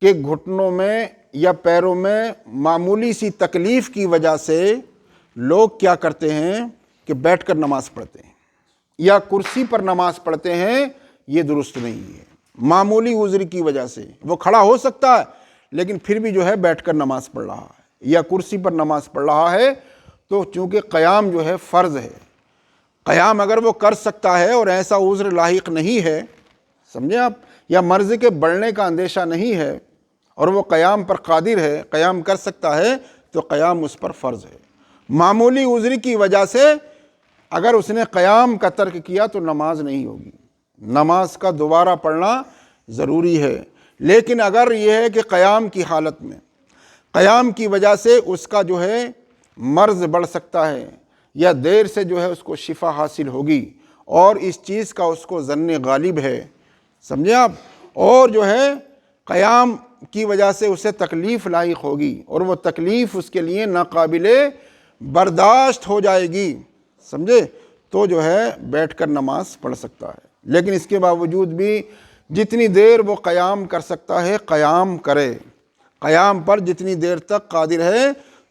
کہ گھٹنوں میں یا پیروں میں معمولی سی تکلیف کی وجہ سے لوگ کیا کرتے ہیں کہ بیٹھ کر نماز پڑھتے ہیں یا کرسی پر نماز پڑھتے ہیں، یہ درست نہیں ہے۔ معمولی عذر کی وجہ سے وہ کھڑا ہو سکتا ہے لیکن پھر بھی جو ہے بیٹھ کر نماز پڑھ رہا ہے یا کرسی پر نماز پڑھ رہا ہے، تو چونکہ قیام جو ہے فرض ہے، قیام اگر وہ کر سکتا ہے اور ایسا عذر لاحق نہیں ہے، سمجھیں آپ، یا مرض کے بڑھنے کا اندیشہ نہیں ہے اور وہ قیام پر قادر ہے، قیام کر سکتا ہے، تو قیام اس پر فرض ہے۔ معمولی عذر کی وجہ سے اگر اس نے قیام کا ترک کیا تو نماز نہیں ہوگی، نماز کا دوبارہ پڑھنا ضروری ہے۔ لیکن اگر یہ ہے کہ قیام کی حالت میں قیام کی وجہ سے اس کا جو ہے مرض بڑھ سکتا ہے یا دیر سے جو ہے اس کو شفا حاصل ہوگی اور اس چیز کا اس کو ظن غالب ہے، سمجھے آپ، اور جو ہے قیام کی وجہ سے اسے تکلیف لاحق ہوگی اور وہ تکلیف اس کے لیے ناقابل برداشت ہو جائے گی، سمجھے، تو جو ہے بیٹھ کر نماز پڑھ سکتا ہے۔ لیکن اس کے باوجود بھی جتنی دیر وہ قیام کر سکتا ہے قیام کرے، قیام پر جتنی دیر تک قادر ہے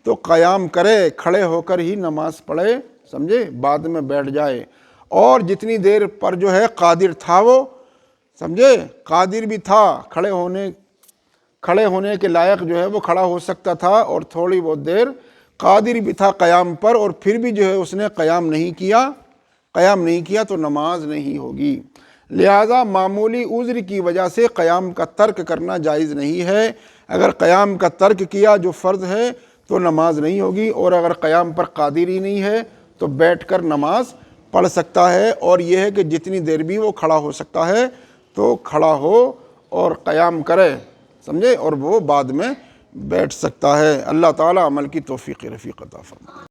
تو قیام کرے، کھڑے ہو کر ہی نماز پڑھے، سمجھے، بعد میں بیٹھ جائے۔ اور جتنی دیر پر جو ہے قادر تھا وہ، سمجھے، قادر بھی تھا، کھڑے ہونے کے لائق جو ہے وہ کھڑا ہو سکتا تھا اور تھوڑی بہت دیر قادر بھی تھا قیام پر، اور پھر بھی جو ہے اس نے قیام نہیں کیا تو نماز نہیں ہوگی۔ لہذا معمولی عذر کی وجہ سے قیام کا ترک کرنا جائز نہیں ہے۔ اگر قیام کا ترک کیا جو فرض ہے تو نماز نہیں ہوگی، اور اگر قیام پر قادر ہی نہیں ہے تو بیٹھ کر نماز پڑھ سکتا ہے۔ اور یہ ہے کہ جتنی دیر بھی وہ کھڑا ہو سکتا ہے تو کھڑا ہو اور قیام کرے، سمجھے، اور وہ بعد میں بیٹھ سکتا ہے۔ اللہ تعالی عمل کی توفیق رفیق عطا فرمائے۔